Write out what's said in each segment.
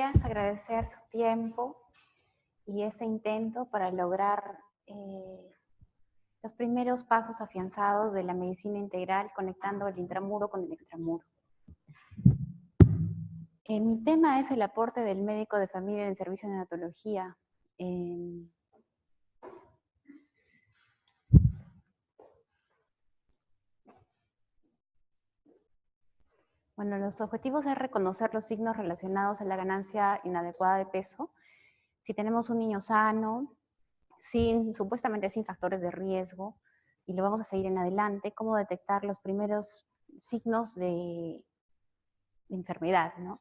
días, agradecer su tiempo y este intento para lograr los primeros pasos afianzados de la medicina integral, conectando el intramuro con el extramuro. Mi tema es el aporte del médico de familia en el servicio de neonatología. Bueno, los objetivos es reconocer los signos relacionados a la ganancia inadecuada de peso. Si tenemos un niño sano, supuestamente sin factores de riesgo, y lo vamos a seguir en adelante, cómo detectar los primeros signos de enfermedad, ¿no?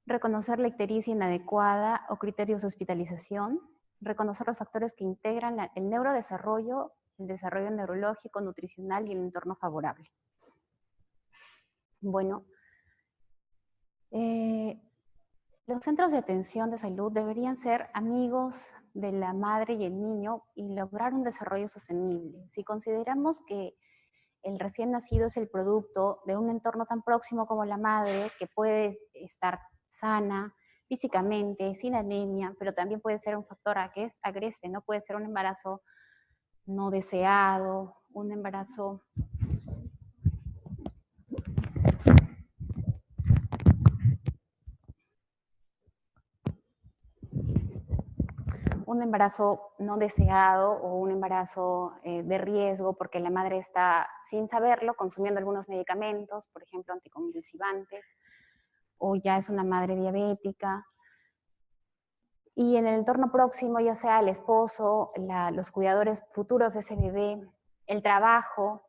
Reconocer la ictericia inadecuada o criterios de hospitalización, reconocer los factores que integran el neurodesarrollo, el desarrollo neurológico, nutricional y el entorno favorable. Bueno, los centros de atención de salud deberían ser amigos de la madre y el niño y lograr un desarrollo sostenible. Si consideramos que el recién nacido es el producto de un entorno tan próximo como la madre, que puede estar sana físicamente, sin anemia, pero también puede ser un factor agreste, ¿no? Puede ser un embarazo no deseado, un embarazo no deseado o un embarazo de riesgo porque la madre está, sin saberlo, consumiendo algunos medicamentos, por ejemplo, anticonvulsivantes, o ya es una madre diabética. Y en el entorno próximo, ya sea el esposo, los cuidadores futuros de ese bebé, el trabajo,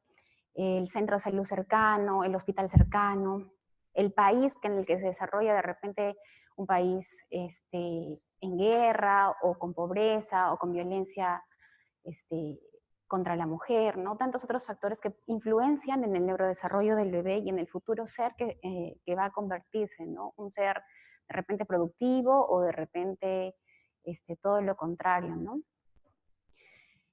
el centro de salud cercano, el hospital cercano, el país en el que se desarrolla de repente un país en guerra o con pobreza o con violencia contra la mujer, ¿no? Tantos otros factores que influencian en el neurodesarrollo del bebé y en el futuro ser que va a convertirse, ¿no? Un ser de repente productivo o de repente todo lo contrario, ¿no?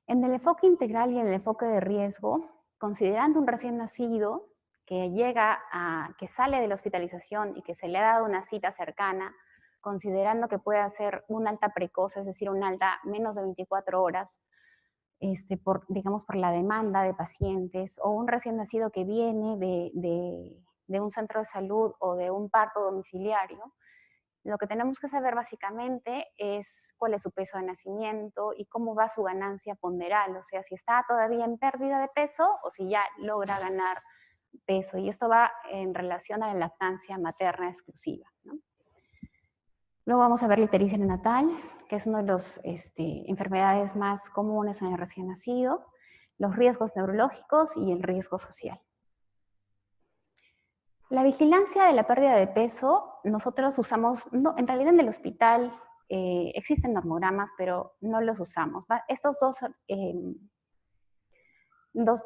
En el enfoque integral y en el enfoque de riesgo, considerando un recién nacido que que sale de la hospitalización y que se le ha dado una cita cercana, considerando que puede hacer un alta precoz, es decir, un alta menos de 24 horas, digamos por la demanda de pacientes, o un recién nacido que viene de un centro de salud o de un parto domiciliario, lo que tenemos que saber básicamente es cuál es su peso de nacimiento y cómo va su ganancia ponderal, o sea, si está todavía en pérdida de peso o si ya logra ganar peso. Y esto va en relación a la lactancia materna exclusiva, ¿no? Luego vamos a ver la ictericia neonatal, que es una de las enfermedades más comunes en el recién nacido, los riesgos neurológicos y el riesgo social. La vigilancia de la pérdida de peso, nosotros usamos, no, en realidad en el hospital existen normogramas, pero no los usamos. Estos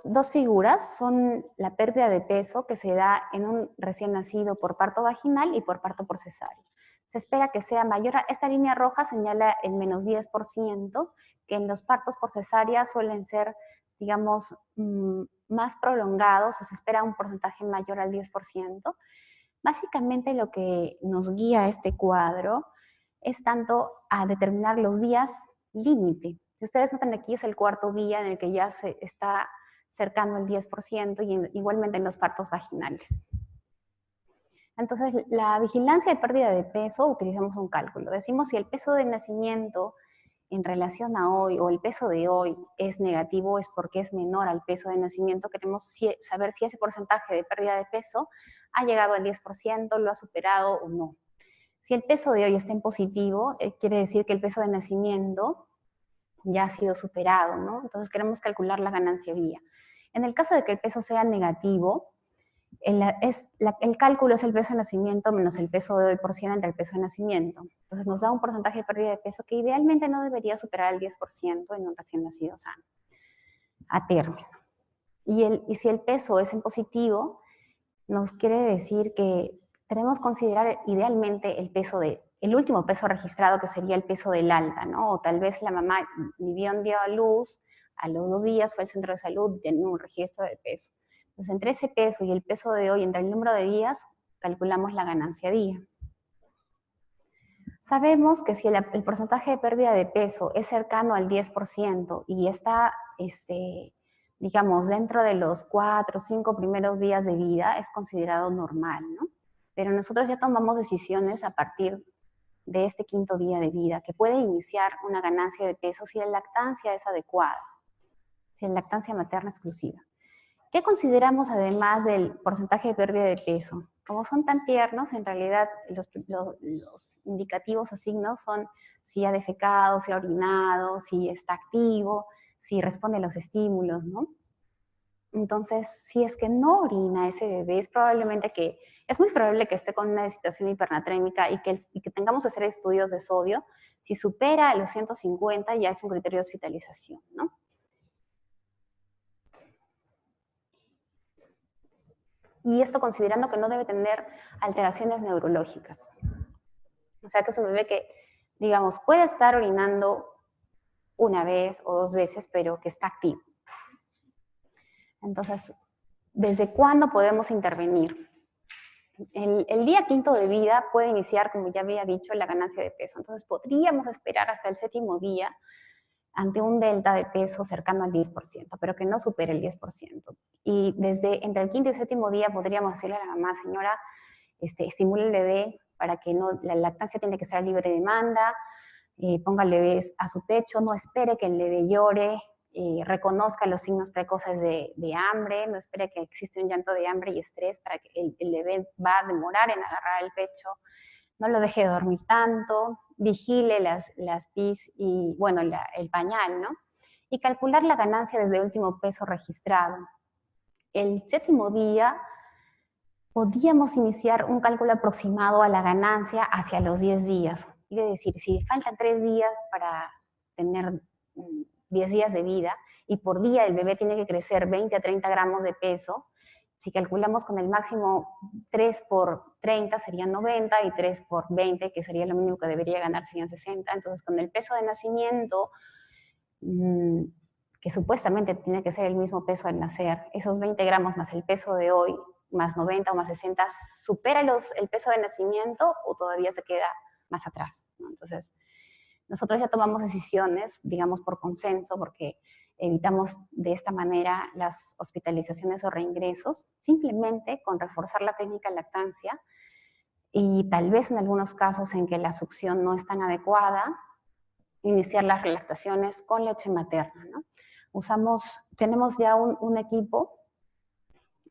dos figuras son la pérdida de peso que se da en un recién nacido por parto vaginal y por parto por cesárea. Se espera que sea mayor, esta línea roja señala el menos 10%, que en los partos por cesárea suelen ser, digamos, más prolongados, o se espera un porcentaje mayor al 10%. Básicamente lo que nos guía este cuadro es tanto a determinar los días límite. Si ustedes notan aquí es el cuarto día en el que ya se está cercano al 10% y igualmente en los partos vaginales. Entonces, la vigilancia de pérdida de peso, utilizamos un cálculo. Decimos si el peso de nacimiento en relación a hoy o el peso de hoy es negativo, es porque es menor al peso de nacimiento. Queremos saber si ese porcentaje de pérdida de peso ha llegado al 10%, lo ha superado o no. Si el peso de hoy está en positivo, quiere decir que el peso de nacimiento ya ha sido superado, ¿no? Entonces queremos calcular la ganancia vía. En el caso de que el peso sea negativo, el cálculo es el peso de nacimiento menos el peso de hoy por 100 entre el peso de nacimiento. Entonces nos da un porcentaje de pérdida de peso que idealmente no debería superar el 10% en un recién nacido sano, a término. Y si el peso es en positivo, nos quiere decir que tenemos que considerar idealmente el último peso registrado, que sería el peso del alta, ¿no? O tal vez la mamá ni bien dio a luz, a los 2 días fue al centro de salud, tenía un registro de peso. Entonces, entre ese peso y el peso de hoy, entre el número de días, calculamos la ganancia día. Sabemos que si el porcentaje de pérdida de peso es cercano al 10% y está, digamos, dentro de los 4 o 5 primeros días de vida, es considerado normal, ¿no? Pero nosotros ya tomamos decisiones a partir de este quinto día de vida, que puede iniciar una ganancia de peso si la lactancia es adecuada, si la lactancia materna exclusiva. ¿Qué consideramos además del porcentaje de pérdida de peso? Como son tan tiernos, en realidad los indicativos o signos son si ha defecado, si ha orinado, si está activo, si responde a los estímulos, ¿no? Entonces, si es que no orina ese bebé, es muy probable que esté con una situación hipernatrémica y que tengamos que hacer estudios de sodio. Si supera los 150 ya es un criterio de hospitalización, ¿no? Y esto considerando que no debe tener alteraciones neurológicas. O sea, que es un bebé que, digamos, puede estar orinando una vez o 2 veces, pero que está activo. Entonces, ¿desde cuándo podemos intervenir? El día quinto de vida puede iniciar, como ya había dicho, la ganancia de peso. Entonces, podríamos esperar hasta el séptimo día ante un delta de peso cercano al 10%, pero que no supere el 10%. Y entre el quinto y el séptimo día podríamos decirle a la mamá, señora, estimule al bebé para que la lactancia tiene que ser libre de demanda, ponga al bebé a su pecho, no espere que el bebé llore, reconozca los signos precoces de hambre, no espere que existe un llanto de hambre y estrés para que el bebé va a demorar en agarrar el pecho, no lo deje dormir tanto, vigile las pis y, bueno, el pañal, ¿no? Y calcular la ganancia desde el último peso registrado. El séptimo día podíamos iniciar un cálculo aproximado a la ganancia hacia los 10 días. Quiere decir, si faltan 3 días para tener 10 días de vida y por día el bebé tiene que crecer 20 a 30 gramos de peso, si calculamos con el máximo 3 por 30 serían 90 y 3 por 20, que sería lo mínimo que debería ganar, serían 60. Entonces, con el peso de nacimiento, que supuestamente tiene que ser el mismo peso al nacer, esos 20 gramos más el peso de hoy, más 90 o más 60, ¿supera el peso de nacimiento o todavía se queda más atrás, ¿no? Entonces, nosotros ya tomamos decisiones, digamos, por consenso, porque evitamos de esta manera las hospitalizaciones o reingresos, simplemente con reforzar la técnica de lactancia y tal vez en algunos casos en que la succión no es tan adecuada, iniciar las relactaciones con leche materna, ¿no? Tenemos ya un equipo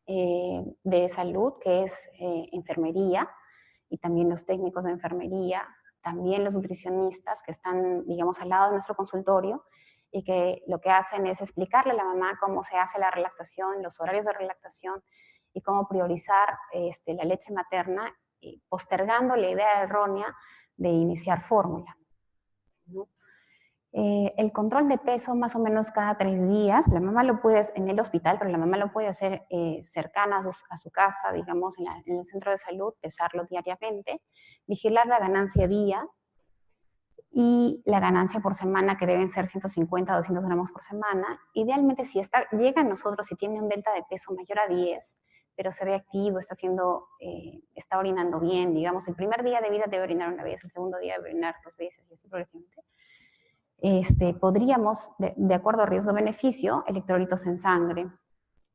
de salud, que es enfermería, y también los técnicos de enfermería, también los nutricionistas que están, digamos, al lado de nuestro consultorio y que lo que hacen es explicarle a la mamá cómo se hace la relactación, los horarios de relactación y cómo priorizar la leche materna, postergando la idea errónea de iniciar fórmula, ¿no? El control de peso más o menos cada 3 días, la mamá lo puede hacer en el hospital, pero la mamá lo puede hacer cercana a su casa, digamos, en el centro de salud, pesarlo diariamente, vigilar la ganancia día y la ganancia por semana, que deben ser 150 a 200 gramos por semana. Idealmente, si llega a nosotros, si tiene un delta de peso mayor a 10, pero se ve activo, está orinando bien, digamos, el primer día de vida debe orinar una vez, el segundo día debe orinar 2 veces y así progresivamente. Podríamos, de acuerdo a riesgo-beneficio, electrolitos en sangre,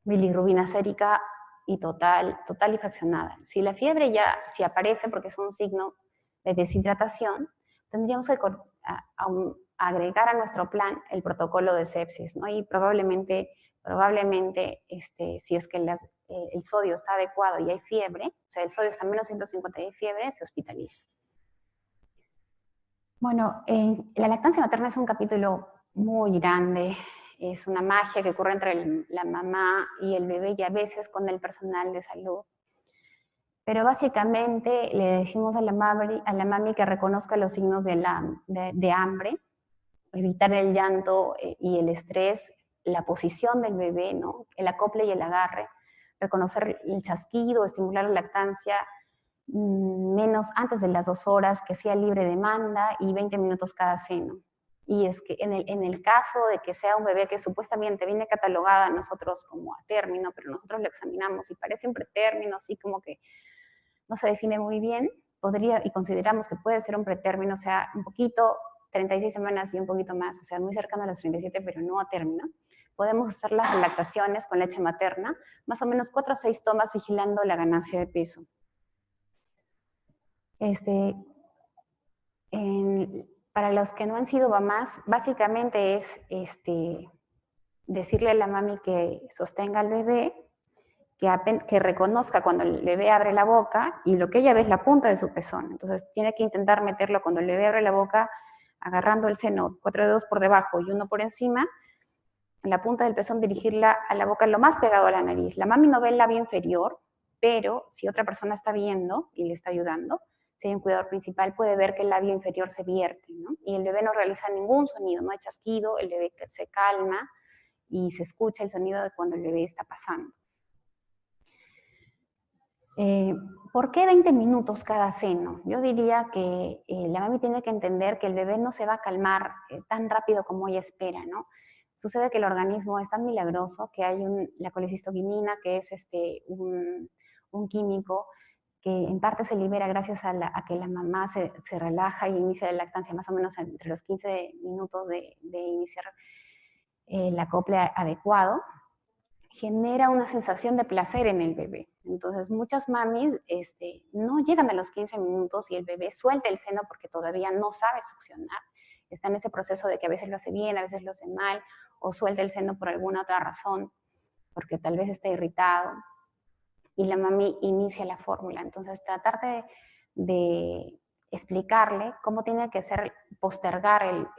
bilirrubina sérica y total y fraccionada. Si la fiebre si aparece porque es un signo de deshidratación, tendríamos que agregar a nuestro plan el protocolo de sepsis, ¿no? Y probablemente si es que el sodio está adecuado y hay fiebre, o sea, el sodio está a menos 150 y hay fiebre, se hospitaliza. Bueno, la lactancia materna es un capítulo muy grande, es una magia que ocurre entre la mamá y el bebé y a veces con el personal de salud. Pero básicamente le decimos a la mami que reconozca los signos de hambre, evitar el llanto y el estrés, la posición del bebé, ¿no? El acople y el agarre, reconocer el chasquido, estimular la lactancia, menos antes de las 2 horas, que sea libre demanda y 20 minutos cada seno. Y es que en el caso de que sea un bebé que supuestamente viene catalogada a nosotros como a término, pero nosotros lo examinamos y parece un pretérmino, así como que no se define muy bien, y consideramos que puede ser un pretérmino, o sea, un poquito, 36 semanas y un poquito más, o sea, muy cercano a las 37, pero no a término, podemos hacer las lactaciones con leche materna, más o menos 4 o 6 tomas vigilando la ganancia de peso. Para los que no han sido mamás, básicamente es decirle a la mami que sostenga al bebé, que reconozca cuando el bebé abre la boca, y lo que ella ve es la punta de su pezón. Entonces tiene que intentar meterlo cuando el bebé abre la boca, agarrando el seno, 4 dedos por debajo y 1 por encima, la punta del pezón dirigirla a la boca lo más pegado a la nariz. La mami no ve el labio inferior, pero si otra persona está viendo y le está ayudando, si hay un cuidador principal, puede ver que el labio inferior se vierte, ¿no? Y el bebé no realiza ningún sonido, no hay chasquido, el bebé se calma y se escucha el sonido de cuando el bebé está pasando. ¿Por qué 20 minutos cada seno? Yo diría que la mami tiene que entender que el bebé no se va a calmar tan rápido como ella espera, ¿no? Sucede que el organismo es tan milagroso que hay la colecistoquinina, que es un químico que en parte se libera gracias a que la mamá se relaja y inicia la lactancia más o menos entre los 15 minutos de iniciar el acople adecuado, genera una sensación de placer en el bebé. Entonces, muchas mamis no llegan a los 15 minutos y el bebé suelta el seno porque todavía no sabe succionar. Está en ese proceso de que a veces lo hace bien, a veces lo hace mal, o suelta el seno por alguna otra razón, porque tal vez está irritado, y la mami inicia la fórmula. Entonces, tratar de explicarle cómo tiene que ser postergar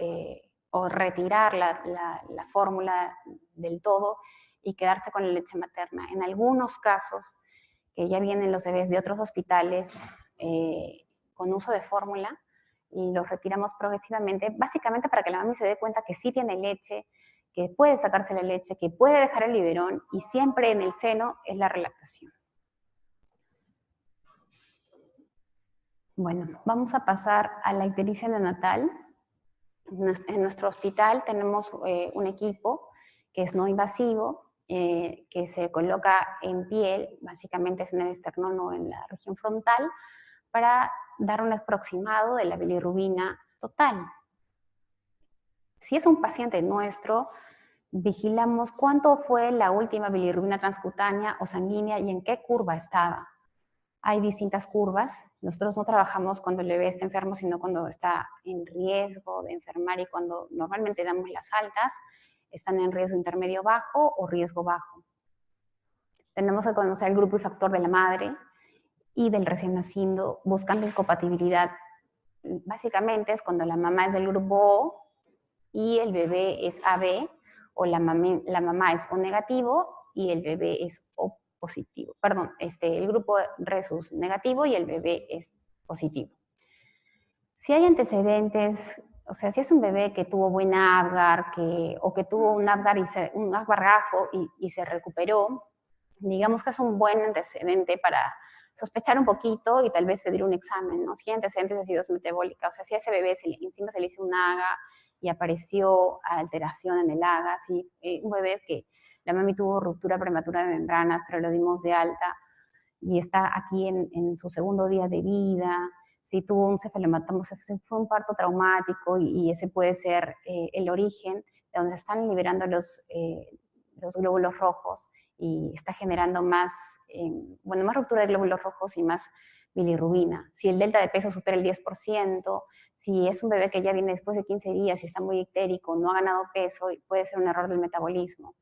o retirar la fórmula del todo y quedarse con la leche materna. En algunos casos, que ya vienen los bebés de otros hospitales con uso de fórmula, y los retiramos progresivamente, básicamente para que la mami se dé cuenta que sí tiene leche, que puede sacarse la leche, que puede dejar el biberón, y siempre en el seno es la relactación. Bueno, vamos a pasar a la ictericia neonatal. En nuestro hospital tenemos un equipo que es no invasivo, que se coloca en piel, básicamente es en el esternón o en la región frontal, para dar un aproximado de la bilirrubina total. Si es un paciente nuestro, vigilamos cuánto fue la última bilirrubina transcutánea o sanguínea y en qué curva estaba. Hay distintas curvas. Nosotros no trabajamos cuando el bebé está enfermo, sino cuando está en riesgo de enfermar, y cuando normalmente damos las altas, están en riesgo intermedio bajo o riesgo bajo. Tenemos que conocer el grupo y factor de la madre y del recién nacido, buscando incompatibilidad. Básicamente es cuando la mamá es del grupo O y el bebé es AB, o la mamá es O negativo y el bebé es O positivo. Perdón, el grupo Rhesus negativo y el bebé es positivo. Si hay antecedentes, o sea, si es un bebé que tuvo buen Apgar, o que tuvo un Apgar bajo y se recuperó, digamos que es un buen antecedente para sospechar un poquito y tal vez pedir un examen, ¿no? Si hay antecedentes de acidosis metabólica, o sea, si a ese bebé encima se le hizo un AGA y apareció alteración en el AGA, si un bebé que la mami tuvo ruptura prematura de membranas, pero lo dimos de alta y está aquí en su segundo día de vida, si tuvo un cefalomatomo, fue un parto traumático y ese puede ser el origen de donde se están liberando los glóbulos rojos y está generando más ruptura de glóbulos rojos y más bilirrubina. Si el delta de peso supera el 10%, si es un bebé que ya viene después de 15 días y está muy ictérico, no ha ganado peso, puede ser un error del metabolismo,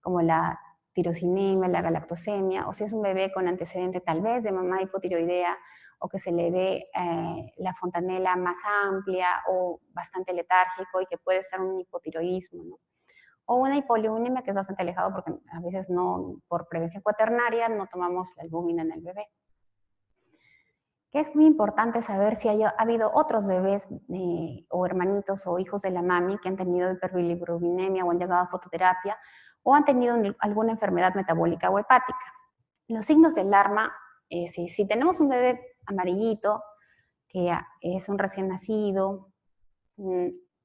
como la tirosinemia, la galactosemia, o si es un bebé con antecedente tal vez de mamá hipotiroidea, o que se le ve la fontanela más amplia o bastante letárgico y que puede ser un hipotiroidismo, ¿no? O una hipoliunemia, que es bastante alejado porque a veces no, por prevención cuaternaria, no tomamos la albúmina en el bebé. Que es muy importante saber si ha habido otros bebés o hermanitos o hijos de la mami que han tenido hiperbilirubinemia o han llegado a fototerapia o han tenido alguna enfermedad metabólica o hepática. Los signos de alarma, si tenemos un bebé amarillito, que es un recién nacido,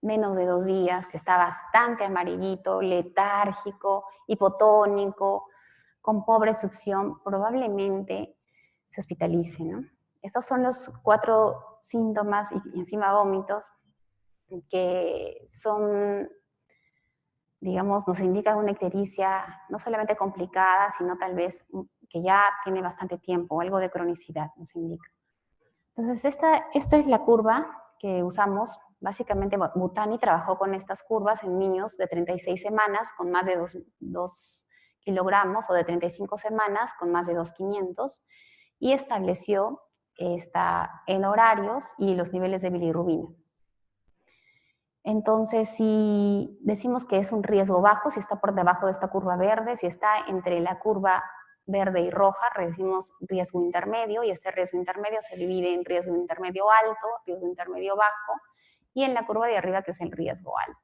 menos de 2 días, que está bastante amarillito, letárgico, hipotónico, con pobre succión, probablemente se hospitalice, ¿no? Estos son los 4 síntomas y encima vómitos que son, digamos, nos indican una ictericia no solamente complicada, sino tal vez que ya tiene bastante tiempo, algo de cronicidad nos indica. Entonces, esta es la curva que usamos. Básicamente, Butani trabajó con estas curvas en niños de 36 semanas con más de 2 kilogramos o de 35 semanas con más de 2,500 y estableció en horarios y los niveles de bilirrubina. Entonces, si decimos que es un riesgo bajo, si está por debajo de esta curva verde, si está entre la curva verde y roja, decimos riesgo intermedio, y este riesgo intermedio se divide en riesgo intermedio alto, riesgo intermedio bajo, y en la curva de arriba, que es el riesgo alto.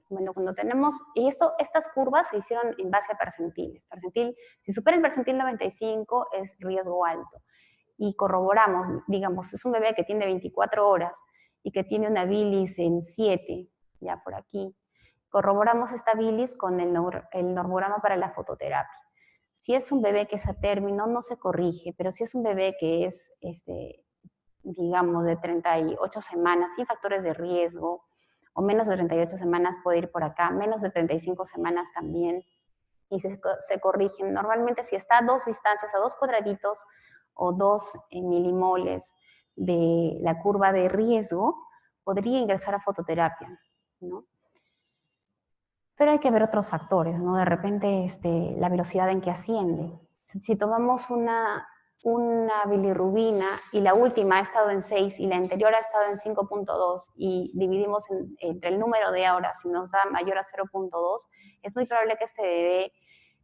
Bueno, cuando tenemos, y estas curvas se hicieron en base a percentiles. Si supera el percentil 95 es riesgo alto. Y corroboramos, digamos, es un bebé que tiene 24 horas y que tiene una bilis en 7, ya por aquí. Corroboramos esta bilis con el normograma para la fototerapia. Si es un bebé que es a término, no se corrige, pero si es un bebé que es, digamos, de 38 semanas, sin factores de riesgo, o menos de 38 semanas puede ir por acá, menos de 35 semanas también, y se corrigen. Normalmente si está a 2 distancias, a 2 cuadraditos o 2 milimoles de la curva de riesgo, podría ingresar a fototerapia, ¿no? Pero hay que ver otros factores, ¿no? De repente la velocidad en que asciende. Si tomamos una bilirrubina y la última ha estado en 6 y la anterior ha estado en 5.2 y dividimos entre el número de horas y nos da mayor a 0.2, es muy probable que este bebé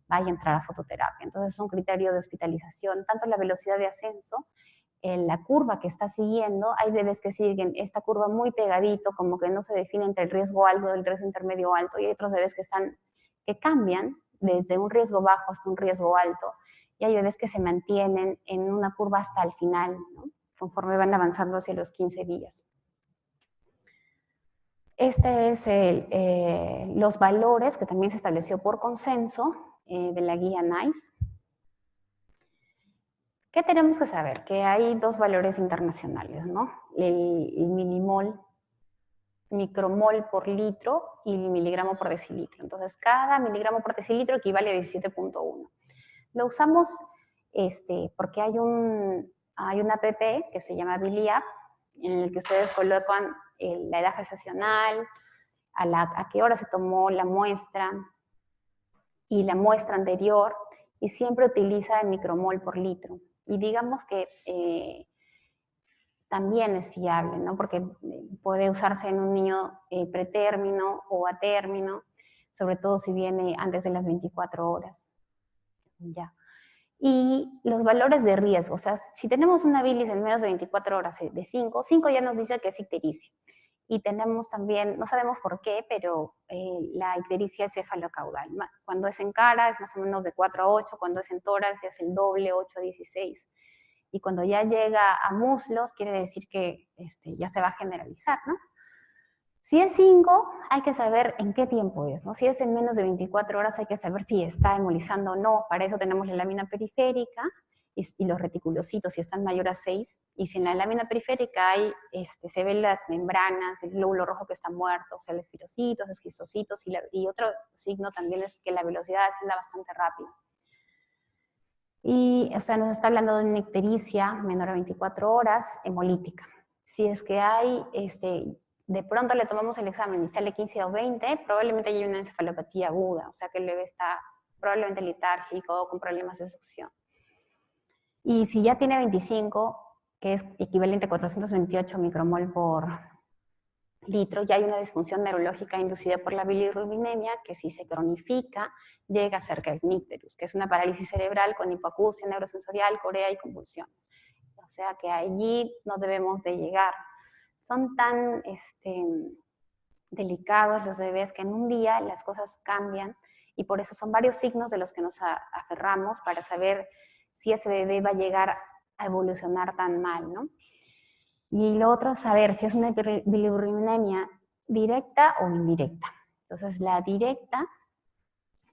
vaya a entrar a fototerapia. Entonces es un criterio de hospitalización, tanto la velocidad de ascenso, en la curva que está siguiendo. Hay bebés que siguen esta curva muy pegadito, como que no se define entre el riesgo alto y el riesgo intermedio alto, y hay otros bebés que cambian desde un riesgo bajo hasta un riesgo alto, y hay bebés que se mantienen en una curva hasta el final, ¿no? Conforme van avanzando hacia los 15 días. Este es los valores que también se estableció por consenso de la guía NICE. ¿Qué tenemos que saber? Que hay 2 valores internacionales, ¿no? El milimol, micromol por litro y el miligramo por decilitro. Entonces, cada miligramo por decilitro equivale a 17.1. Lo usamos porque hay una app que se llama BiliApp, en el que ustedes colocan la edad gestacional, a qué hora se tomó la muestra y la muestra anterior, y siempre utiliza el micromol por litro. Y digamos que también es fiable, ¿no? Porque puede usarse en un niño pretérmino o a término, sobre todo si viene antes de las 24 horas. Ya. Y los valores de riesgo, o sea, si tenemos una bilis en menos de 24 horas de 5 ya nos dice que es ictericia. Y tenemos también, no sabemos por qué, pero la ictericia es cefalocaudal. Cuando es en cara es más o menos de 4 a 8, cuando es en tórax es el doble, 8 a 16. Y cuando ya llega a muslos, quiere decir que ya se va a generalizar, ¿no? Si es 5, hay que saber en qué tiempo es, ¿no? Si es en menos de 24 horas, hay que saber si está hemolizando o no. Para eso tenemos la lámina periférica y los reticulocitos, si están mayor a 6. Y si en la lámina periférica se ven las membranas, el glóbulo rojo que está muerto, o sea, los esfirocitos, esquizocitos, y otro signo también es que la velocidad ascienda bastante rápido. Y, o sea, nos está hablando de una ictericia menor a 24 horas, hemolítica. Si es que hay, de pronto le tomamos el examen y sale 15 o 20, probablemente hay una encefalopatía aguda, o sea que el bebé está probablemente letárgico o con problemas de succión. Y si ya tiene 25, que es equivalente a 428 micromol por litro, ya hay una disfunción neurológica inducida por la bilirrubinemia que si se cronifica llega a cerca del icterus, que es una parálisis cerebral con hipoacusia neurosensorial, corea y convulsiones. O sea que allí no debemos de llegar. Son tan delicados los bebés que en un día las cosas cambian, y por eso son varios signos de los que nos aferramos para saber si ese bebé va a llegar a evolucionar tan mal, ¿no? Y lo otro es saber si es una bilirrubinemia directa o indirecta. Entonces, la directa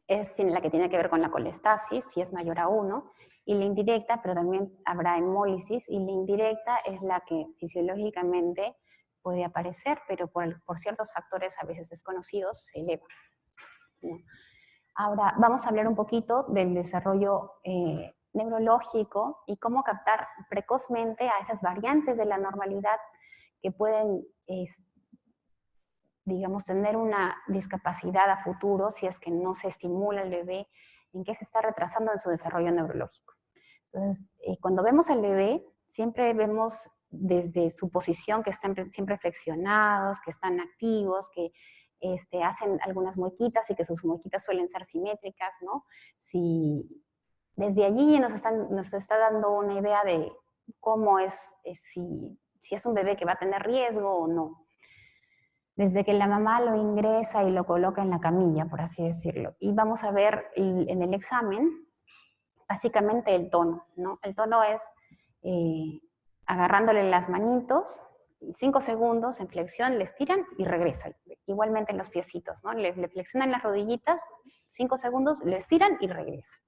es la que tiene que ver con la colestasis, si es mayor a 1, y la indirecta, pero también habrá hemólisis, y la indirecta es la que fisiológicamente puede aparecer, pero por ciertos factores a veces desconocidos se eleva, ¿no? Ahora vamos a hablar un poquito del desarrollo neurológico y cómo captar precozmente a esas variantes de la normalidad que pueden, digamos, tener una discapacidad a futuro si es que no se estimula el bebé, en qué se está retrasando en su desarrollo neurológico. Entonces, cuando vemos al bebé, siempre vemos desde su posición que están siempre flexionados, que están activos, que hacen algunas muequitas y que sus muequitas suelen ser simétricas, ¿no? Si desde allí nos está dando una idea de cómo es, si es un bebé que va a tener riesgo o no. Desde que la mamá lo ingresa y lo coloca en la camilla, por así decirlo. Y vamos a ver en el examen, básicamente el tono, ¿no? El tono es agarrándole las manitos, 5 segundos en flexión, le estiran y regresan. Igualmente en los piecitos, ¿no? Le flexionan las rodillitas, 5 segundos, lo estiran y regresan.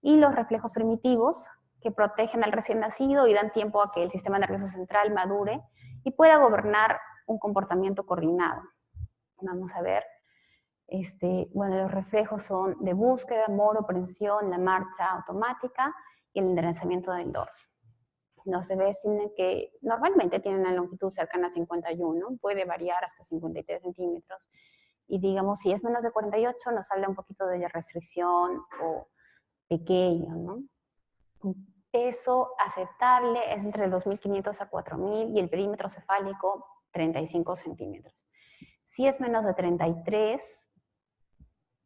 Y los reflejos primitivos, que protegen al recién nacido y dan tiempo a que el sistema nervioso central madure y pueda gobernar un comportamiento coordinado. Vamos a ver. Bueno, los reflejos son de búsqueda, moro, prensión, la marcha automática y el enderezamiento del dorso. Los bebés que normalmente tienen una longitud cercana a 51, puede variar hasta 53 centímetros. Y digamos, si es menos de 48, nos habla un poquito de restricción o pequeño, ¿no? Un peso aceptable es entre 2.500 a 4.000 y el perímetro cefálico 35 centímetros. Si es menos de 33,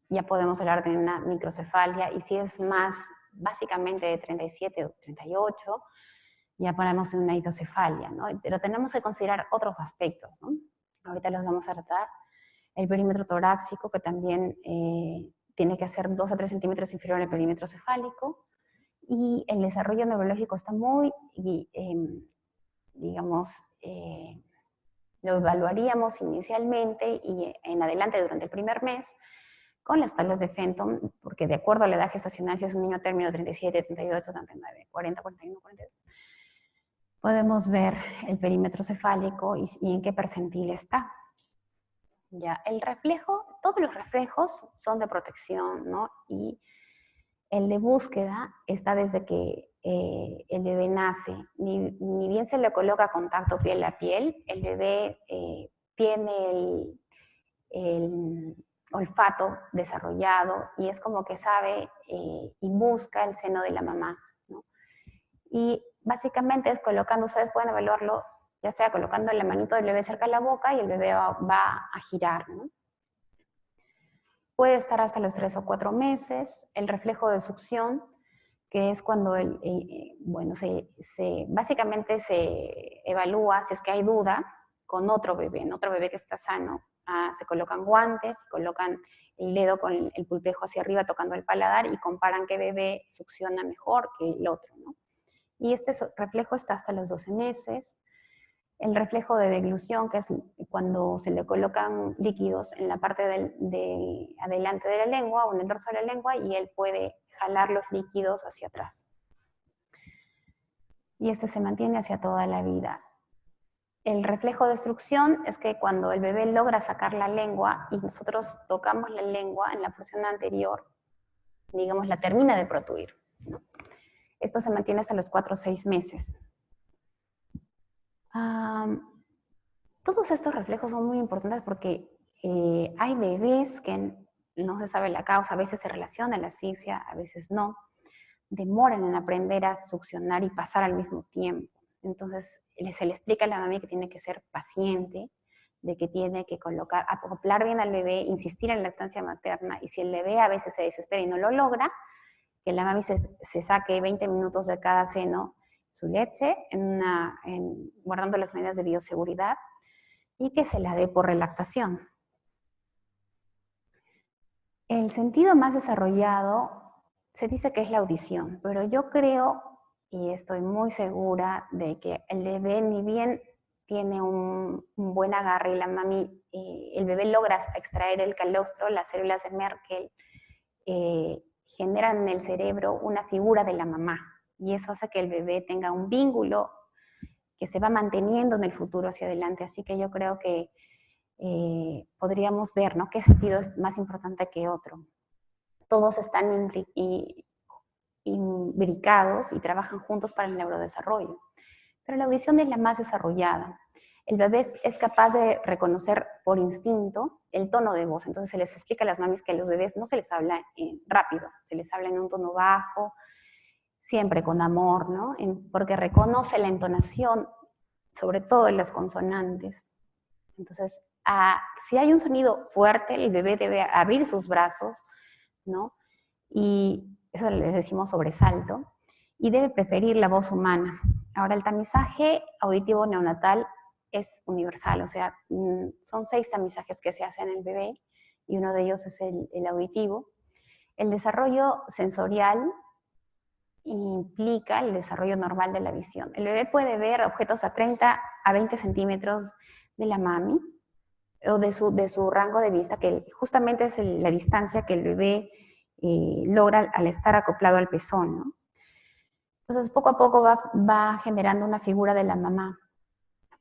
ya podemos hablar de una microcefalia, y si es más, básicamente de 37 o 38, ya ponemos en una hidrocefalia, ¿no? Pero tenemos que considerar otros aspectos, ¿no? Ahorita los vamos a tratar. El perímetro torácico, que también tiene que ser 2 a 3 centímetros inferior al perímetro cefálico, y el desarrollo neurológico está muy, digamos, lo evaluaríamos inicialmente y en adelante durante el primer mes con las tablas de Fenton, porque de acuerdo a la edad gestacional, si es un niño término 37, 38, 39, 40, 41, 42, podemos ver el perímetro cefálico y en qué percentil está. Ya, el reflejo, todos los reflejos son de protección, ¿no? Y el de búsqueda está desde que el bebé nace. Ni bien se le coloca contacto piel a piel, el bebé tiene el olfato desarrollado y es como que sabe y busca el seno de la mamá, ¿no? Y básicamente es colocando, ustedes pueden evaluarlo, ya sea colocando la manito del bebé cerca de la boca y el bebé va a girar, ¿no? Puede estar hasta los 3 o 4 meses. El reflejo de succión, que es cuando bueno, básicamente se evalúa si es que hay duda con otro bebé, en otro bebé que está sano. Se colocan guantes, colocan el dedo con el pulpejo hacia arriba tocando el paladar y comparan qué bebé succiona mejor que el otro, ¿no? Y este reflejo está hasta los 12 meses. El reflejo de deglución, que es cuando se le colocan líquidos en la parte de adelante de la lengua o en el dorso de la lengua y él puede jalar los líquidos hacia atrás. Y este se mantiene hacia toda la vida. El reflejo de succión es que cuando el bebé logra sacar la lengua y nosotros tocamos la lengua en la porción anterior, digamos, la termina de protruir, ¿no? Esto se mantiene hasta los 4 o 6 meses. Todos estos reflejos son muy importantes porque hay bebés que no se sabe la causa, a veces se relaciona la asfixia, a veces no. Demoran en aprender a succionar y pasar al mismo tiempo. Entonces se le explica a la mami que tiene que ser paciente, de que tiene que acoplar bien al bebé, insistir en la lactancia materna, y si el bebé a veces se desespera y no lo logra, que la mami se saque 20 minutos de cada seno su leche, guardando las medidas de bioseguridad, y que se la dé por relactación. El sentido más desarrollado se dice que es la audición, pero yo creo y estoy muy segura de que el bebé, ni bien tiene un buen agarre y la mami, el bebé logra extraer el calostro, las células de Merkel, generan en el cerebro una figura de la mamá, y eso hace que el bebé tenga un vínculo que se va manteniendo en el futuro hacia adelante. Así que yo creo que podríamos ver, ¿no?, qué sentido es más importante que otro. Todos están imbricados y trabajan juntos para el neurodesarrollo. Pero la audición es la más desarrollada. El bebé es capaz de reconocer por instinto el tono de voz. Entonces se les explica a las mamis que a los bebés no se les habla rápido, se les habla en un tono bajo, siempre con amor, ¿no? Porque reconoce la entonación, sobre todo en las consonantes. Entonces, si hay un sonido fuerte, el bebé debe abrir sus brazos, ¿no? Y eso les decimos sobresalto, y debe preferir la voz humana. Ahora, el tamizaje auditivo neonatal es universal, o sea, son 6 tamizajes que se hacen en el bebé, y uno de ellos es el auditivo. El desarrollo sensorial implica el desarrollo normal de la visión. El bebé puede ver objetos a 30 a 20 centímetros de la mami, o de su rango de vista, que justamente es la distancia que el bebé logra al estar acoplado al pezón, ¿no? Entonces, poco a poco va generando una figura de la mamá.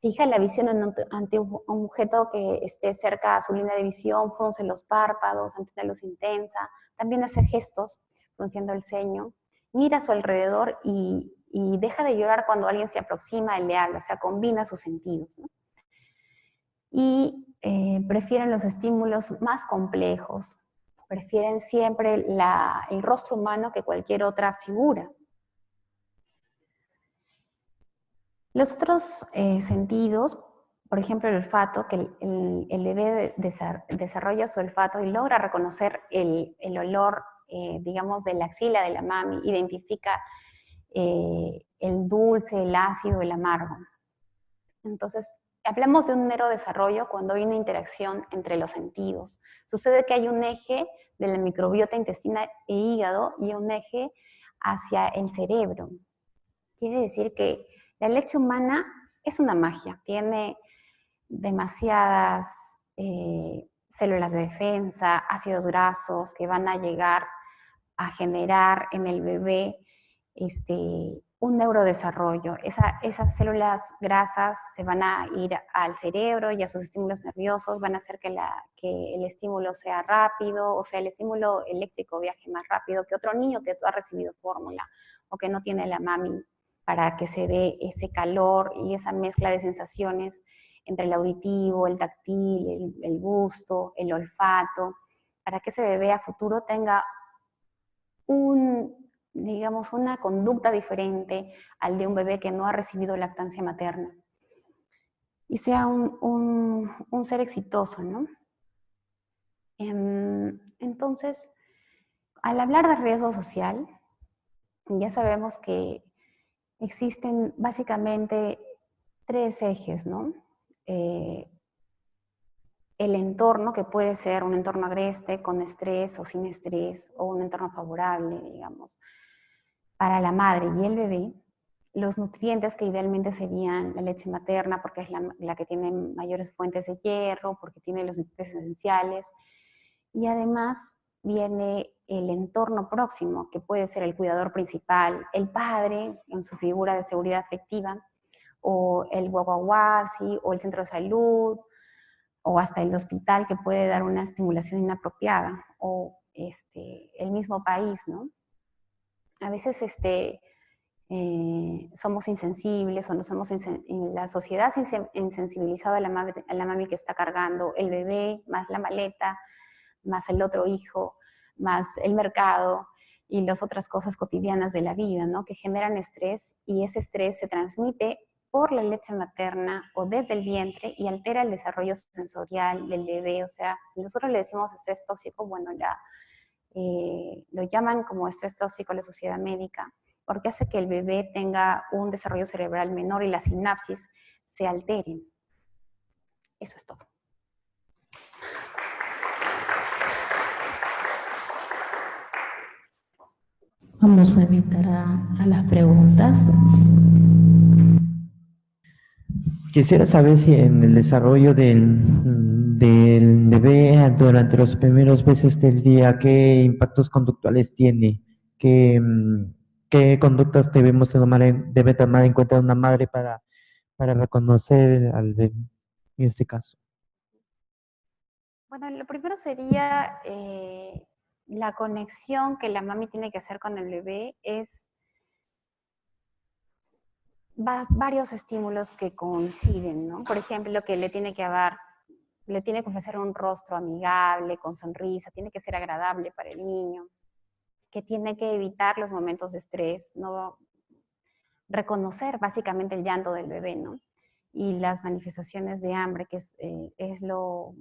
Fija la visión ante un objeto que esté cerca a su línea de visión, frunce los párpados ante una luz intensa, también hace gestos, frunciendo el ceño, mira a su alrededor y deja de llorar cuando alguien se aproxima y le habla, o sea, combina sus sentidos, ¿no? Y prefieren los estímulos más complejos, prefieren siempre el rostro humano que cualquier otra figura. Los otros sentidos, por ejemplo el olfato, que el bebé desarrolla su olfato y logra reconocer el olor, digamos, de la axila de la mami, identifica el dulce, el ácido, el amargo. Entonces, hablamos de un neurodesarrollo cuando hay una interacción entre los sentidos. Sucede que hay un eje de la microbiota intestinal e hígado y un eje hacia el cerebro. Quiere decir que la leche humana es una magia, tiene demasiadas células de defensa, ácidos grasos que van a llegar a generar en el bebé un neurodesarrollo. Esas células grasas se van a ir al cerebro y a sus estímulos nerviosos, van a hacer que el estímulo sea rápido, o sea, el estímulo eléctrico viaje más rápido que otro niño que ha recibido fórmula o que no tiene la mami para que se dé ese calor y esa mezcla de sensaciones entre el auditivo, el táctil, el gusto, el olfato, para que ese bebé a futuro tenga digamos, una conducta diferente al de un bebé que no ha recibido lactancia materna. Y sea un ser exitoso, ¿no? Entonces, al hablar de riesgo social, ya sabemos que existen básicamente 3 ejes, ¿no? El entorno, que puede ser un entorno agreste, con estrés o sin estrés, o un entorno favorable, digamos, para la madre y el bebé. Los nutrientes, que idealmente serían la leche materna, porque es la que tiene mayores fuentes de hierro, porque tiene los nutrientes esenciales. Y además viene el entorno próximo, que puede ser el cuidador principal, el padre en su figura de seguridad afectiva, o el guaguaguasi, o el centro de salud, o hasta el hospital, que puede dar una estimulación inapropiada, o el mismo país, ¿no? A veces somos insensibles, o nos hemos la sociedad se ha insensibilizado a la mami que está cargando el bebé, más la maleta, más el otro hijo, más el mercado y las otras cosas cotidianas de la vida, ¿no?, que generan estrés, y ese estrés se transmite por la leche materna o desde el vientre y altera el desarrollo sensorial del bebé. O sea, nosotros le decimos estrés tóxico, bueno, lo llaman como estrés tóxico la sociedad médica, porque hace que el bebé tenga un desarrollo cerebral menor y las sinapsis se alteren. Eso es todo. Vamos a invitar a las preguntas. Quisiera saber si en el desarrollo del del bebé durante los primeros meses del día, qué impactos conductuales tiene, qué conductas debe tomar en cuenta una madre para reconocer al bebé en este caso. Bueno, lo primero sería la conexión que la mami tiene que hacer con el bebé es varios estímulos que coinciden, ¿no? Por ejemplo, que le tiene que ofrecer un rostro amigable, con sonrisa, tiene que ser agradable para el niño, que tiene que evitar los momentos de estrés, no reconocer básicamente el llanto del bebé, ¿no? Y las manifestaciones de hambre, que es lo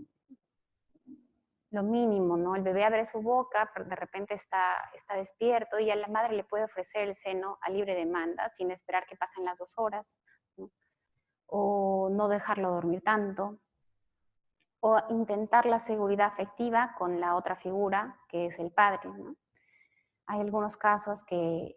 mínimo, ¿no? El bebé abre su boca, pero de repente está despierto y a la madre le puede ofrecer el seno a libre demanda, sin esperar que pasen las 2 horas, ¿no? O no dejarlo dormir tanto, o intentar la seguridad afectiva con la otra figura, que es el padre, ¿no? Hay algunos casos que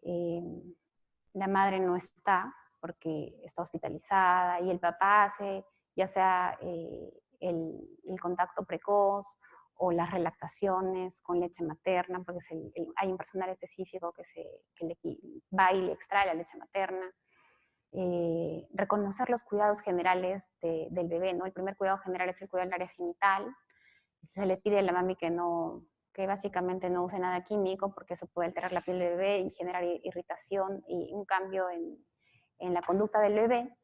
la madre no está porque está hospitalizada y el papá hace ya sea el contacto precoz o las relactaciones con leche materna, porque hay un personal específico que le va y le extrae la leche materna. Reconocer los cuidados generales del bebé, ¿no? El primer cuidado general es el cuidado del área genital. Se le pide a la mami que básicamente no use nada químico, porque eso puede alterar la piel del bebé y generar irritación y un cambio en la conducta del bebé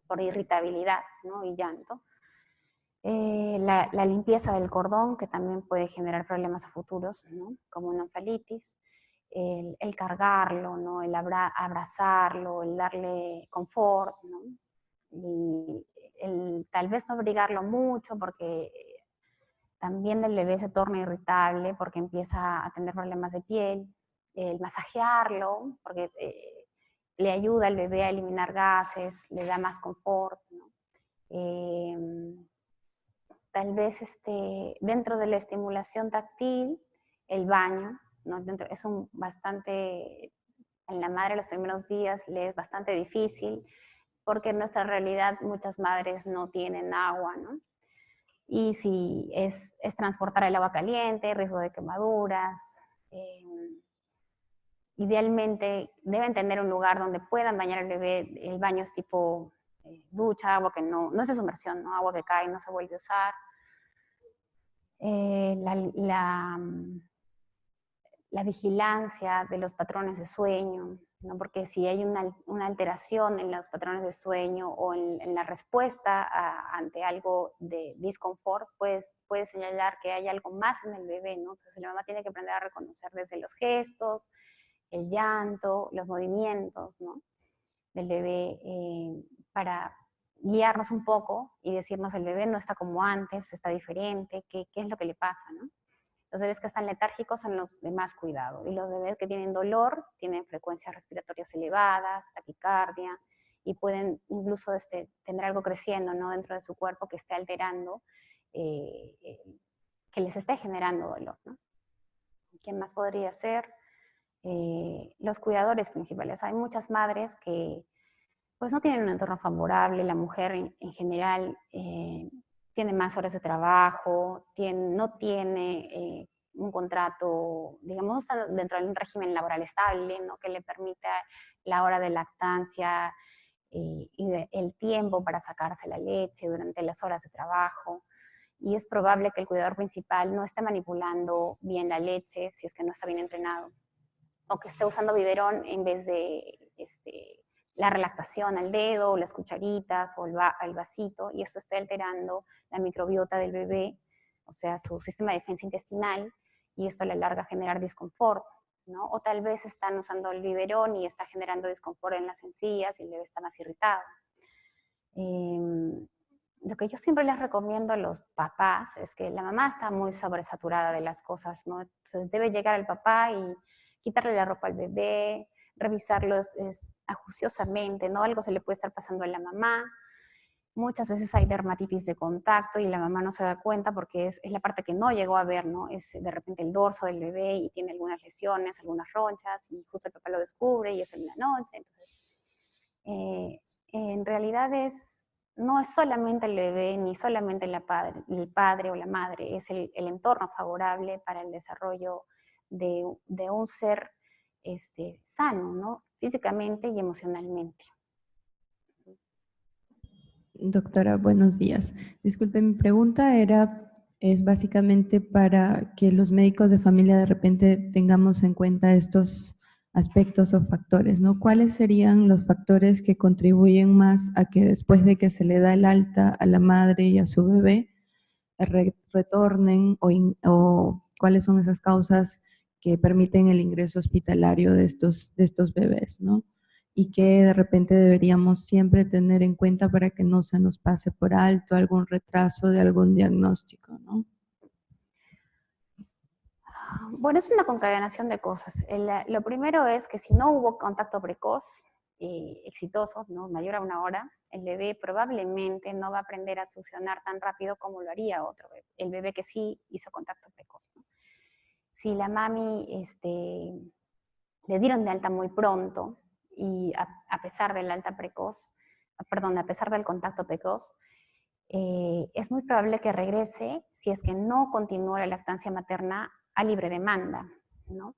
por irritabilidad, ¿no? Y llanto. La limpieza del cordón, que también puede generar problemas a futuros, ¿no? Como una onfalitis. El cargarlo, ¿no? El abrazarlo, el darle confort, ¿no? Y tal vez no abrigarlo mucho porque también el bebé se torna irritable porque empieza a tener problemas de piel. El masajearlo, porque le ayuda al bebé a eliminar gases, le da más confort, ¿no? Tal vez dentro de la estimulación táctil, el baño, ¿no? Es bastante, en la madre los primeros días le es bastante difícil, porque en nuestra realidad muchas madres no tienen agua, ¿no? Y si es transportar el agua caliente, riesgo de quemaduras. Idealmente deben tener un lugar donde puedan bañar al bebé. El baño es tipo ducha, agua que no es de sumersión, ¿no? Agua que cae y no se vuelve a usar. La vigilancia de los patrones de sueño, ¿no? Porque si hay una alteración en los patrones de sueño o en la respuesta ante algo de disconfort, pues puede señalar que hay algo más en el bebé, ¿no? Entonces la mamá tiene que aprender a reconocer desde los gestos, el llanto, los movimientos, ¿no? Del bebé, para guiarnos un poco y decirnos el bebé no está como antes, está diferente, qué es lo que le pasa, ¿no? Los bebés que están letárgicos son los de más cuidado, y los bebés que tienen dolor tienen frecuencias respiratorias elevadas, taquicardia, y pueden incluso tener algo creciendo, ¿no? Dentro de su cuerpo que esté alterando, que les esté generando dolor, ¿no? ¿Qué más podría ser? Los cuidadores principales. Hay muchas madres que pues no tienen un entorno favorable, la mujer en general tiene más horas de trabajo, no tiene un contrato, digamos, no está dentro de un régimen laboral estable, ¿no? Que le permita la hora de lactancia y el tiempo para sacarse la leche durante las horas de trabajo. Y es probable que el cuidador principal no esté manipulando bien la leche si es que no está bien entrenado, o que esté usando biberón en vez de la relactación al dedo, o las cucharitas, o el vasito, y esto está alterando la microbiota del bebé, o sea, su sistema de defensa intestinal, y esto a la larga genera disconfort, ¿no? O tal vez están usando el biberón y está generando disconfort en las encías y el bebé está más irritado. Lo que yo siempre les recomiendo a los papás es que la mamá está muy sobresaturada de las cosas, ¿no? Entonces debe llegar el papá y quitarle la ropa al bebé, revisarlo ajuiciosamente, ¿no? Algo se le puede estar pasando a la mamá. Muchas veces hay dermatitis de contacto y la mamá no se da cuenta porque es la parte que no llegó a ver, ¿no? Es de repente el dorso del bebé y tiene algunas lesiones, algunas ronchas, y justo el papá lo descubre y es en la noche. Entonces, en realidad no es solamente el bebé ni solamente el padre o la madre, es el entorno favorable para el desarrollo de un ser sano, ¿no? Físicamente y emocionalmente. Doctora, buenos días. Disculpe, mi pregunta es básicamente para que los médicos de familia de repente tengamos en cuenta estos aspectos o factores, ¿no? ¿Cuáles serían los factores que contribuyen más a que después de que se le da el alta a la madre y a su bebé, retornen o cuáles son esas causas que permiten el ingreso hospitalario de estos bebés, ¿no? Y que de repente deberíamos siempre tener en cuenta para que no se nos pase por alto algún retraso de algún diagnóstico, ¿no? Bueno, es una concadenación de cosas. Lo primero es que si no hubo contacto precoz exitoso, ¿no? Mayor a 1 hora, el bebé probablemente no va a aprender a succionar tan rápido como lo haría otro bebé, el bebé que sí hizo contacto precoz, ¿no? Si la mami le dieron de alta muy pronto y a pesar del alta precoz, perdón, a pesar del contacto precoz, es muy probable que regrese si es que no continúa la lactancia materna a libre demanda, ¿no?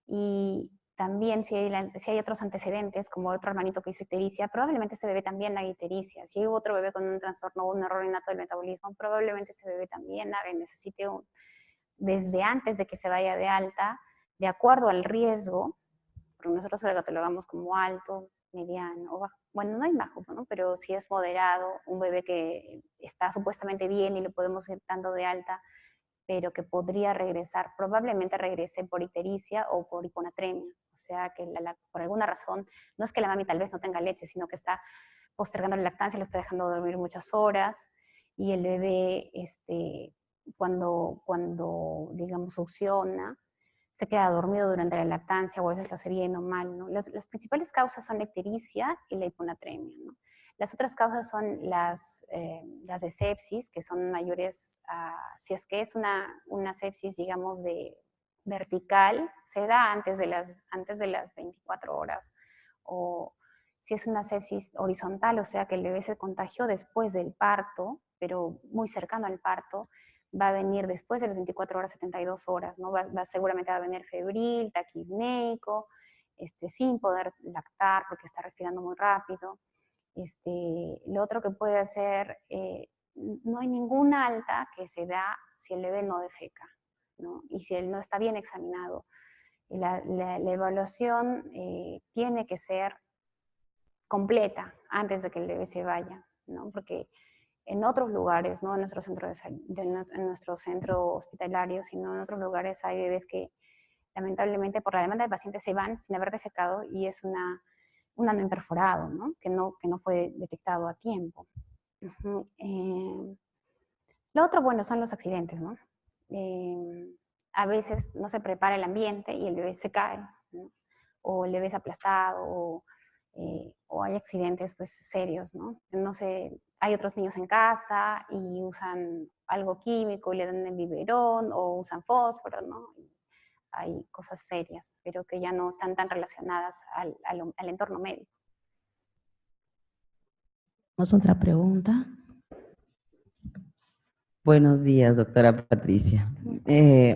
Y también si hay otros antecedentes, como otro hermanito que hizo ictericia, probablemente ese bebé también haga ictericia. Si hubo otro bebé con un trastorno o un error innato del metabolismo, probablemente ese bebé también necesite desde antes de que se vaya de alta, de acuerdo al riesgo, porque nosotros lo catalogamos como alto, mediano, o bajo. Bueno, no hay bajo, ¿no? Pero si es moderado, un bebé que está supuestamente bien y lo podemos ir dando de alta, pero que podría regresar, probablemente regrese por ictericia o por hiponatremia. O sea, que por alguna razón, no es que la mami tal vez no tenga leche, sino que está postergando la lactancia, le está dejando dormir muchas horas, y el bebé, cuando digamos, succiona, se queda dormido durante la lactancia o a veces lo hace bien o mal, ¿no? Las principales causas son la ictericia y la hiponatremia, ¿no? Las otras causas son las de sepsis, que son mayores, si es que es una sepsis, digamos, de vertical, se da antes de las 24 horas, o si es una sepsis horizontal, o sea que el bebé se contagió después del parto, pero muy cercano al parto, va a venir después de las 24 horas, 72 horas, ¿no? Seguramente va a venir febril, taquipneico, sin poder lactar porque está respirando muy rápido. Lo otro que puede hacer, no hay ninguna alta que se da si el bebé no defeca, ¿no? Y si él no está bien examinado. La evaluación tiene que ser completa antes de que el bebé se vaya, ¿no? Porque en otros lugares, no en nuestro centro hospitalario, sino en otros lugares hay bebés que lamentablemente por la demanda de pacientes se van sin haber defecado y es un ano imperforado, ¿no? Que no fue detectado a tiempo. Lo otro, bueno, son los accidentes, ¿no? A veces no se prepara el ambiente y el bebé se cae, ¿no? O el bebé es aplastado, o hay accidentes pues serios, ¿no? No sé, hay otros niños en casa y usan algo químico y le dan el biberón o usan fósforo, ¿no? Hay cosas serias, pero que ya no están tan relacionadas al entorno médico. ¿Tenemos otra pregunta? Buenos días, doctora Patricia.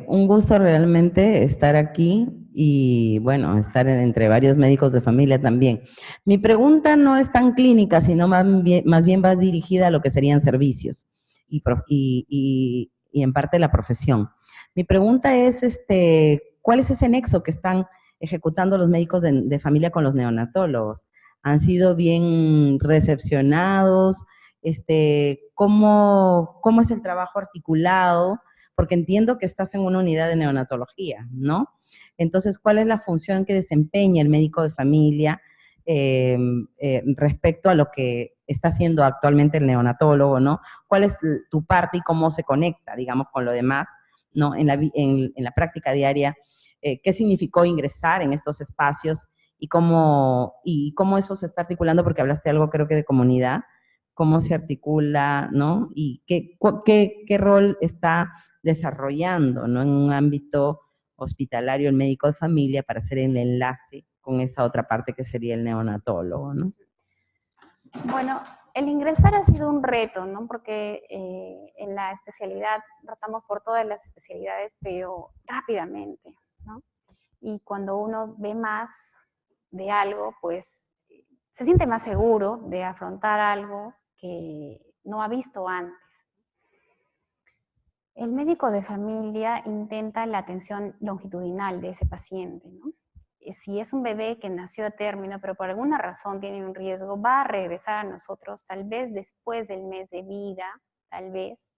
Un gusto realmente estar aquí y, bueno, estar entre varios médicos de familia también. Mi pregunta no es tan clínica, sino más bien va dirigida a lo que serían servicios y en parte la profesión. Mi pregunta es, ¿cuál es ese nexo que están ejecutando los médicos de familia con los neonatólogos? ¿Han sido bien recepcionados? ¿Cómo es el trabajo articulado? Porque entiendo que estás en una unidad de neonatología, ¿no? Entonces, ¿cuál es la función que desempeña el médico de familia respecto a lo que está haciendo actualmente el neonatólogo, ¿no? ¿Cuál es tu parte y cómo se conecta, digamos, con lo demás, ¿no? En la práctica diaria, ¿qué significó ingresar en estos espacios y cómo eso se está articulando? Porque hablaste algo, creo que de comunidad, cómo se articula, ¿no? Y qué rol está desarrollando, ¿no? En un ámbito hospitalario el médico de familia para hacer el enlace con esa otra parte que sería el neonatólogo, ¿no? Bueno, El ingresar ha sido un reto, ¿no? Porque en la especialidad rotamos por todas las especialidades, pero rápidamente, ¿no? Y cuando uno ve más de algo, pues se siente más seguro de afrontar algo que no ha visto antes. El médico de familia intenta la atención longitudinal de ese paciente, ¿no? Si es un bebé que nació a término, pero por alguna razón tiene un riesgo, va a regresar a nosotros, tal vez después del mes de vida, tal vez,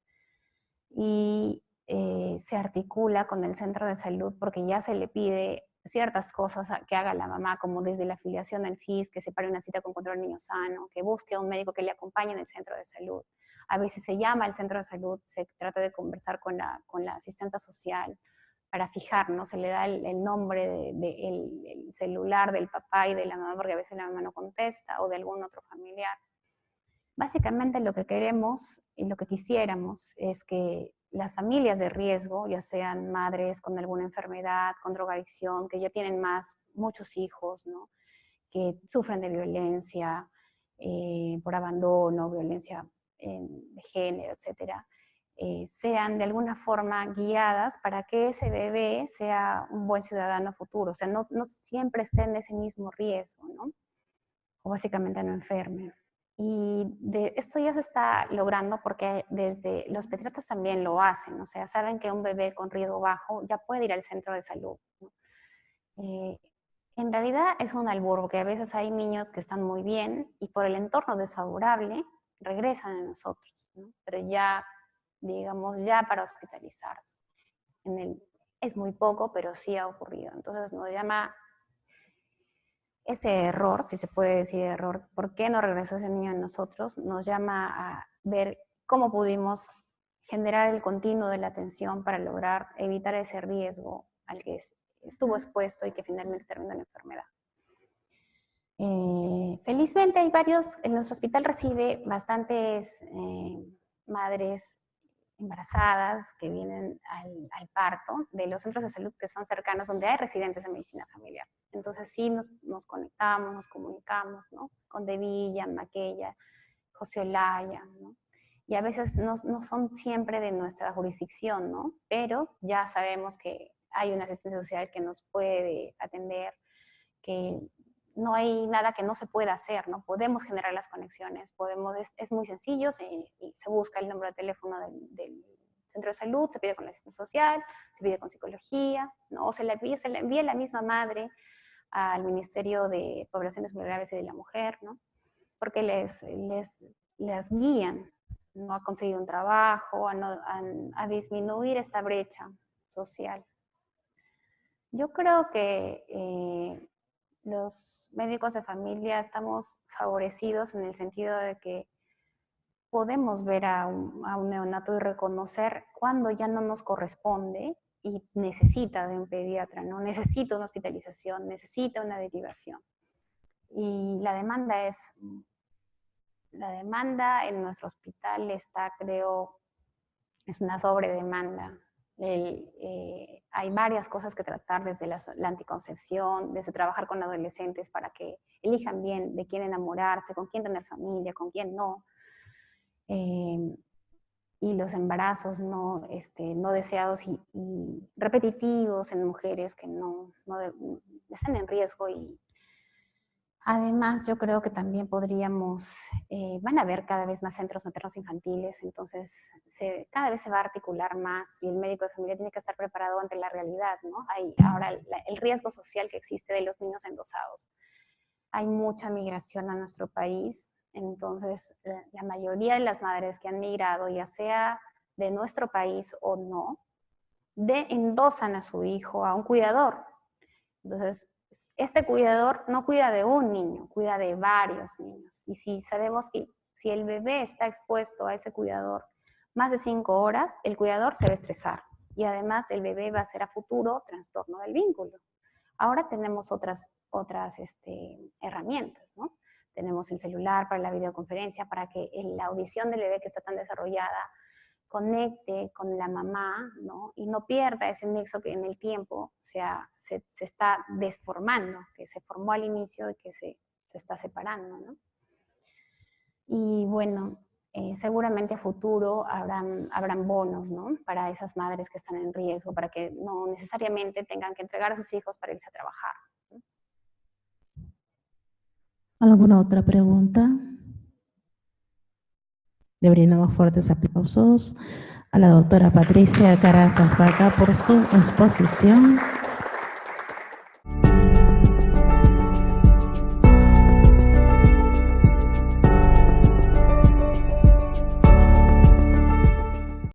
y se articula con el centro de salud porque ya se le pide ciertas cosas que haga la mamá, como desde la afiliación al CIS, que separe una cita con control niño sano, que busque a un médico que le acompañe en el centro de salud. A veces se llama al centro de salud, se trata de conversar con la asistenta social para fijar, ¿no? Se le da el nombre el celular del papá y de la mamá, porque a veces la mamá no contesta, o de algún otro familiar. Básicamente lo que queremos y lo que quisiéramos es que las familias de riesgo, ya sean madres con alguna enfermedad, con drogadicción, que ya tienen muchos hijos, ¿no? Que sufren de violencia por abandono, violencia de género, etcétera, sean de alguna forma guiadas para que ese bebé sea un buen ciudadano futuro, o sea, no siempre esté en ese mismo riesgo, ¿no? O básicamente no enferme. Y esto ya se está logrando porque desde los pediatras también lo hacen, o sea, saben que un bebé con riesgo bajo ya puede ir al centro de salud, ¿no? En realidad es un albur, porque a veces hay niños que están muy bien y por el entorno desfavorable regresan a nosotros, ¿no? Pero ya, digamos, ya para hospitalizarse. Es muy poco, pero sí ha ocurrido. Entonces nos llama ese error, si se puede decir error, ¿por qué no regresó ese niño a nosotros? Nos llama a ver cómo pudimos generar el continuo de la atención para lograr evitar ese riesgo al que estuvo expuesto y que finalmente terminó en enfermedad. Felizmente hay en nuestro hospital recibe bastantes madres embarazadas que vienen al parto de los centros de salud que son cercanos, donde hay residentes de medicina familiar. Entonces sí nos conectamos, nos comunicamos, ¿no? Con Devilla, Maquella, José Olaya, ¿no? Y a veces no son siempre de nuestra jurisdicción, ¿no? Pero ya sabemos que hay una asistencia social que nos puede atender, que no hay nada que no se pueda hacer, ¿no? Podemos generar las conexiones, es muy sencillo, se busca el número de teléfono del centro de salud, se pide con la asistencia social, se pide con psicología, ¿no? O se le envía la misma madre al Ministerio de Poblaciones Vulnerables y de la Mujer, ¿no? Porque les guían, ¿no? A conseguir un trabajo, a disminuir esta brecha social. Yo creo que los médicos de familia estamos favorecidos en el sentido de que podemos ver a un neonato y reconocer cuando ya no nos corresponde y necesita de un pediatra, ¿no? Necesita una hospitalización, necesita una derivación. Y la demanda en nuestro hospital está, creo, es una sobredemanda. Hay varias cosas que tratar, desde la anticoncepción, desde trabajar con adolescentes para que elijan bien de quién enamorarse, con quién tener familia, con quién no. Y los embarazos no deseados y repetitivos en mujeres que no están en riesgo. Y además yo creo que también van a haber cada vez más centros maternos infantiles, entonces cada vez se va a articular más y el médico de familia tiene que estar preparado ante la realidad, ¿no? Hay ahora el riesgo social que existe de los niños endosados. Hay mucha migración a nuestro país, entonces la mayoría de las madres que han migrado, ya sea de nuestro país o no, endosan a su hijo a un cuidador. Entonces, este cuidador no cuida de un niño, cuida de varios niños. Y si sabemos que si el bebé está expuesto a ese cuidador más de 5 horas, el cuidador se va a estresar. Y además el bebé va a ser a futuro trastorno del vínculo. Ahora tenemos otras herramientas, ¿no? Tenemos el celular para la videoconferencia, para que la audición del bebé que está tan desarrollada conecte con la mamá, ¿no? Y no pierda ese nexo que en el tiempo, o sea, se está desformando, que se formó al inicio y que se está separando, ¿no? Y bueno, seguramente a futuro habrán bonos, ¿no? Para esas madres que están en riesgo, para que no necesariamente tengan que entregar a sus hijos para irse a trabajar. ¿Alguna otra pregunta? Le brindamos fuertes aplausos a la doctora Patricia Carazas Vaca por su exposición.